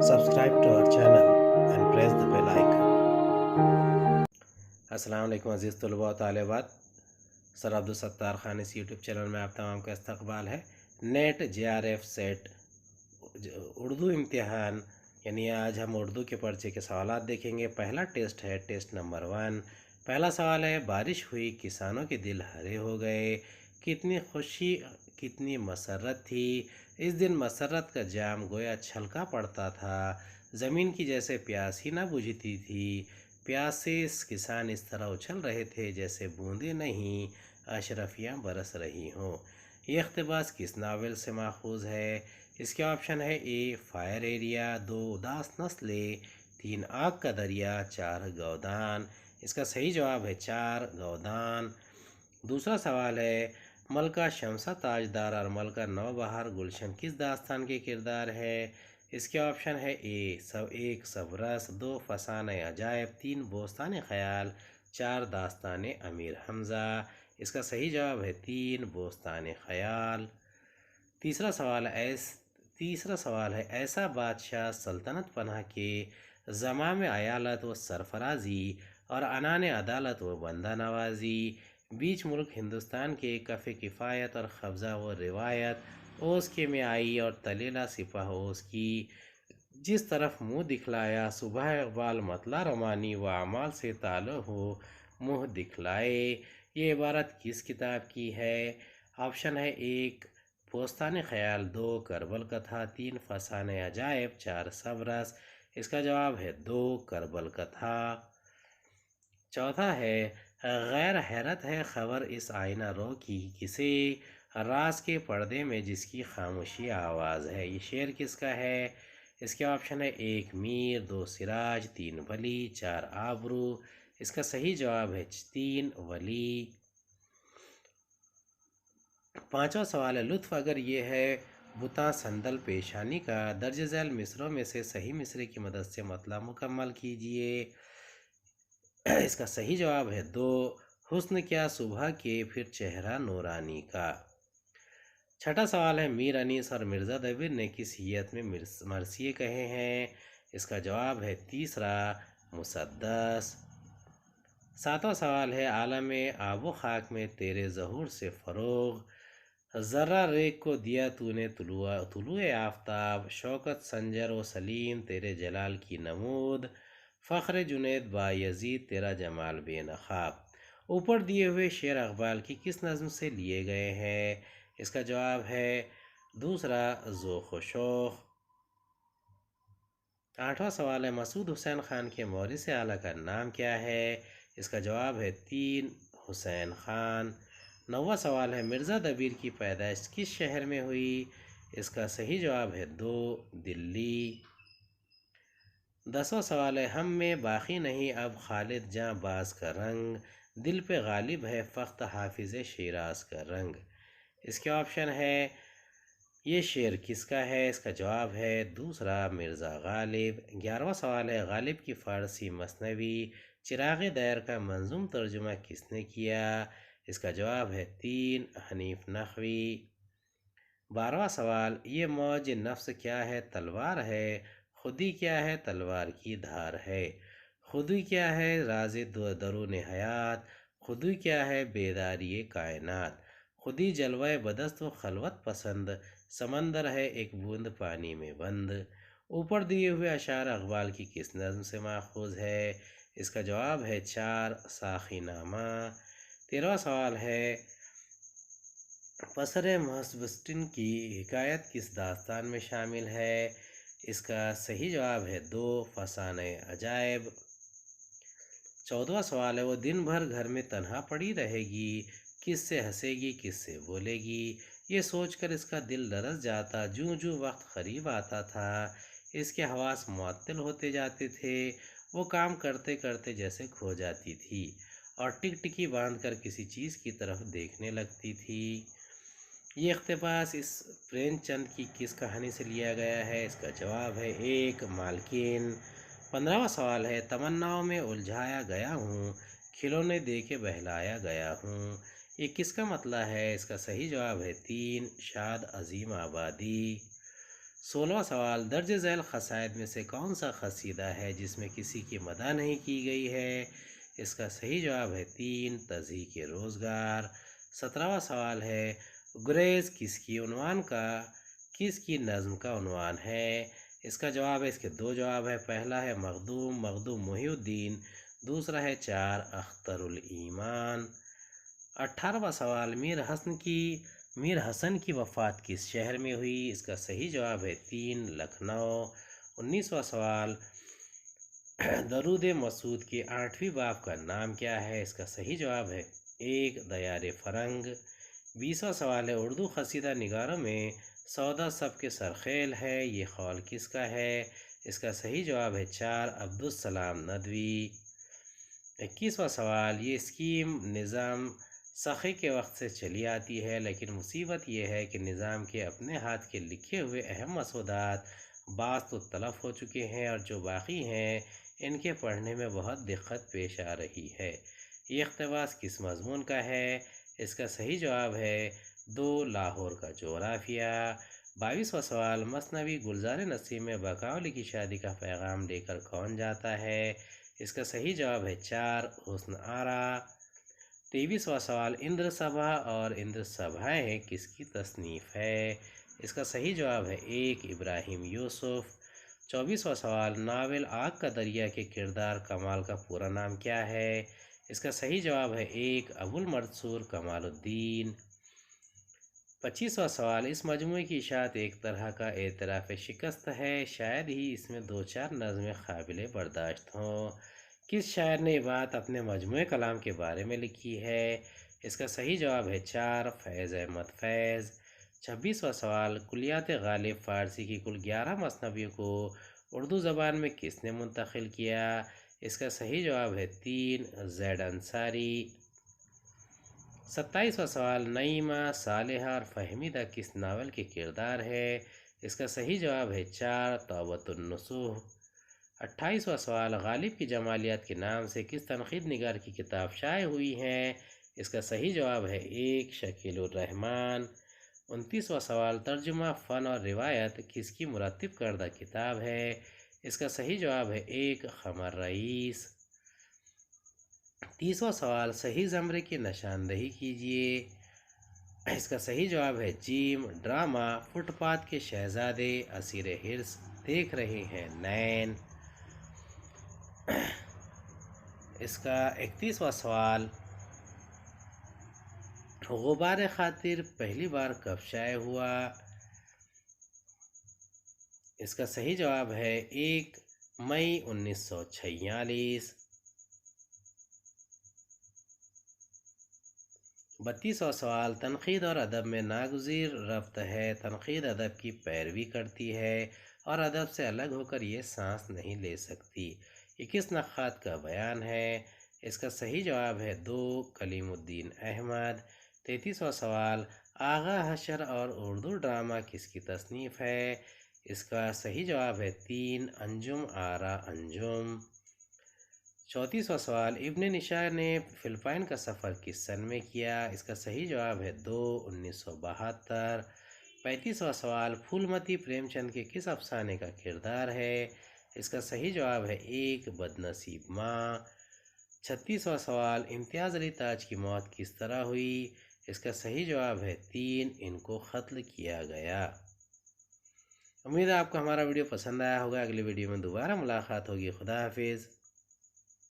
Subscribe to our channel and press the bell icon. अस्सलाम वालेकुम अज़ीज़ तलबा व तालिबात। सर अब्दुल खान इस यूट्यूब चैनल में आप तमाम का इस्तकबाल है। नेट JRF सेट उर्दू इम्तिहान यानी आज हम उर्दू के पर्चे के सवालात देखेंगे। पहला टेस्ट है टेस्ट नंबर 1। पहला सवाल है, बारिश हुई किसानों के दिल हरे हो गए, कितनी खुशी कितनी मसरत थी। इस दिन मसरत का जाम गोया छलका पड़ता था, ज़मीन की जैसे प्यास ही ना बुझती थी। प्यास से किसान इस तरह उछल रहे थे जैसे बूंदें नहीं अशरफियाँ बरस रही हों। ये इक़्तिबास किस नावल से माखूज़ है? इसके ऑप्शन है ए फायर एरिया, 2 उदास नस्लें, 3 आग का दरिया, 4 गौदान। इसका सही जवाब है 4 गौदान। दूसरा सवाल है, मलका शमसा ताजदार और मलका नौबहार गुलशन किस दास्तान के किरदार है? इसके ऑप्शन है ए सब 1 सबरस, 2 फसान अजायब, 3 बोस्तान ख़याल, 4 दास्तान अमीर हमज़ा। इसका सही जवाब है 3 बोस्तान ख़याल। तीसरा सवाल है ऐसा बादशाह सल्तनत पनाह के ज़माम आयालत व सरफराजी और अनान अदालत व बंदा नवाजी, बीच मुल्क हिंदुस्तान के कफ़े किफ़ायत और कब्ज़ा व रिवायत, ओस के में आई और तलीला सिपाह ओस की, जिस तरफ मुँह दिखलाया सुबह इक़बाल मतला रमानी व अमाल से ताल्लुक़ हो मुँह दिखलाए। ये इबारत किस किताब की है? ऑप्शन है 1 पोस्तान ख़याल, 2 करबल कथा, 3 फसान अजायब, 4 सबरस। इसका जवाब है 2 करबल कथा। चौथा है, गैर हैरत है खबर इस आईना रो की किसे, राज के पर्दे में जिसकी खामोशी आवाज़ है। ये शेर किसका है? इसके ऑप्शन है 1 मीर, 2 सिराज, 3 वली, 4 आबरू। इसका सही जवाब है 3 वली। पांचवा सवाल है, लुत्फ़ अगर ये है बुता संदल पेशानी का दर्ज झैल मिसरों में से सही मिसरे की मदद से मतलब मुकम्मल कीजिए। इसका सही जवाब है 2 हुस्न क्या सुबह के फिर चेहरा नूरानी का। छठा सवाल है, मीर अनीस और मिर्ज़ा दबीर ने किस हियत में मरसिए कहे हैं? इसका जवाब है तीसरा मुसद्दस। सातवां सवाल है, आलम आबो खाक में तेरे ज़हूर से फ़रोग़, ज़र्रा रेख को दिया तूने तुलुए आफ्ताब, शौकत संजर व सलीम तेरे जलाल की नमूद, फ़ख्र जुनैद बायज़ीद तेरा जमाल बेनक़ाब। ऊपर दिए हुए शेर अक़बाल की किस नज़्म से लिए गए हैं? इसका जवाब है दूसरा ज़ोख़ व शौक़। आठवां सवाल है, मसूद हुसैन ख़ान के मौरिस आला का नाम क्या है? इसका जवाब है 3 हुसैन ख़ान। नौवां सवाल है, मिर्ज़ा दबीर की पैदाइश किस शहर में हुई? इसका सही जवाब है 2 दिल्ली। 10वां सवाल है, हम में बाकी नहीं अब खालिद जाँ बाज का रंग, दिल पे गालिब है फ़ख्त हाफिज़ शिराज का रंग। इसके ऑप्शन है, ये शेर किसका है? इसका जवाब है दूसरा मिर्ज़ा गालिब। 11वां सवाल है, गालिब की फ़ारसी मसनवी चिराग दैर का मंजूम तर्जुमा किसने किया? इसका जवाब है 3 हनीफ नखवी। 12वां सवाल, ये मौज नफ्स क्या है? तलवार है। खुदी क्या है? तलवार की धार है। खुदी क्या है? राज़ दरून हयात। खुदी क्या है? बेदारी कायनात। खुदी जलवाए बदस्त व खलवत पसंद, समंदर है एक बूंद पानी में बंद। ऊपर दिए हुए अशार अक़बाल की किस नज़्म से माखूज़ है? इसका जवाब है 4 साखीनामा। 13वां सवाल है, पसरे महसबस्टिन की हिकायत किस दास्तान में शामिल है? इसका सही जवाब है 2 फसान अजायब। 14वां सवाल है, वो दिन भर घर में तन्हा पड़ी रहेगी, किससे हंसेगी किससे बोलेगी। ये सोचकर इसका दिल लरज़ जाता, जूं जूं वक्त करीब आता था इसके हवास मुअत्तल होते जाते थे, वो काम करते करते जैसे खो जाती थी और टिकटिकी बांधकर किसी चीज़ की तरफ देखने लगती थी। ये इक़्तिबास इस प्रेमचंद की किस कहानी से लिया गया है? इसका जवाब है 1 मालकिन। 15वां सवाल है, तमन्नाओं में उलझाया गया हूँ, खिलौने दे के बहलाया गया हूँ। ये किसका मतला है? इसका सही जवाब है 3 शाद अजीम आबादी। 16واں سوال، درج ذیل قصائد میں سے کون سا قصیدہ ہے جس میں کسی کی مدح نہیں کی گئی ہے؟ اس کا صحیح جواب ہے 3، تضحیک روزگار۔ 17واں سوال ہے، گریز کس کی نظم کا عنوان ہے؟ اس کا جواب ہے، اس کے 2 جواب ہے، پہلا ہے مخدوم محی الدین، دوسرا ہے 4 اختر الایمان۔ 18واں سوال، میر حسن کی وفات کس شہر میں ہوئی؟ اس کا صحیح جواب ہے 3، لکھنؤ۔ 19واں سوال، درود مسعود کے 8ویں باب کا نام کیا ہے؟ اس کا صحیح جواب ہے 1، دیار فرنگ۔ 20واں سوال ہے، اردو قصیدہ نگاروں میں سودا سب کے سرخیل ہے، یہ قول کس کا ہے؟ اس کا صحیح جواب ہے 4، عبدالسلام ندوی۔ 21واں سوال، یہ اسکیم نظام سخی کے وقت سے چلی آتی ہے، لیکن مصیبت یہ ہے کہ نظام کے اپنے ہاتھ کے لکھے ہوئے اہم مسودات بعض تو تلف ہو چکے ہیں اور جو باقی ہیں ان کے پڑھنے میں بہت دقت پیش آ رہی ہے۔ یہ اقتباس کس مضمون کا ہے؟ اس کا صحیح جواب ہے 2، لاہور کا جغرافیہ۔ 22واں سوال، مثنوی گلزار نسیم میں بقاؤلی کی شادی کا پیغام لے کر کون جاتا ہے؟ اس کا صحیح جواب ہے 4، حسن آرا۔ 23واں سوال، اندر سبھا اور اندر سبھائیں کس کی تصنیف ہے؟ اس کا صحیح جواب ہے 1، ابراہیم یوسف۔ 24واں سوال، ناول آگ کا دریا کے کردار کمال کا پورا نام کیا ہے؟ اس کا صحیح جواب ہے 1، ابو المنصور کمال الدین۔ 25واں سوال، اس مجموعے کی اشاعت ایک طرح کا اعتراف شکست ہے، شاید ہی اس میں 2-4 نظمیں قابل برداشت ہوں۔ کس شاعر نے یہ بات اپنے مجموعہ کلام کے بارے میں لکھی ہے؟ اس کا صحیح جواب ہے 4، فیض احمد فیض۔ 26واں سوال، کلیات غالب فارسی کی کل 11 مثنویوں کو اردو زبان میں کس نے منتقل کیا؟ اس کا صحیح جواب ہے 3، زید انصاری۔ 27واں سوال، نعیمہ، صالحہ اور فہمیدہ کس ناول کے کردار ہے؟ اس کا صحیح جواب ہے 4، توبۃ النصوح۔ 28واں سوال، غالب کی جمالیات کے نام سے کس تنقید نگار کی کتاب شائع ہوئی ہے؟ اس کا صحیح جواب ہے 1، شکیل الرحمن۔ 29واں سوال، ترجمہ، فن اور روایت کس کی مرتب کردہ کتاب ہے؟ اس کا صحیح جواب ہے 1، قمر رئیس۔ 30واں سوال، صحیح زمرے کی نشاندہی کیجیے۔ اس کا صحیح جواب ہے ج، ڈرامہ فٹ پاتھ کے شہزادے اسیر حرص دیکھ رہے ہیں نین۔ اس کا 31واں سوال، غبار خاطر پہلی بار کب شائع ہوا؟ اس کا صحیح جواب ہے 1، مئی 1946۔ 32واں سوال، تنقید اور ادب میں ناگزیر ربط ہے، تنقید ادب کی پیروی کرتی ہے اور ادب سے الگ ہو کر یہ سانس نہیں لے سکتی، یہ کس نقاد کا بیان ہے؟ اس کا صحیح جواب ہے 2، کلیم الدین احمد۔ 33واں سوال، آغا حشر اور اردو ڈرامہ کس کی تصنیف ہے؟ اس کا صحیح جواب ہے 3، انجم آرا انجم۔ 34واں سوال، ابن نشار نے فلپائن کا سفر کس سن میں کیا؟ اس کا صحیح جواب ہے 2، 1972۔ 35واں سوال، پھول متی پریم چند کے کس افسانے کا کردار ہے؟ اس کا صحیح جواب ہے 1، بدنصیب ماں۔ 36واں سوال، امتیاز علی تاج کی موت کس طرح ہوئی؟ اس کا صحیح جواب ہے 3، ان کو قتل کیا گیا۔ امید ہے آپ کو ہمارا ویڈیو پسند آیا ہوگا، اگلی ویڈیو میں دوبارہ ملاقات ہوگی، خدا حافظ۔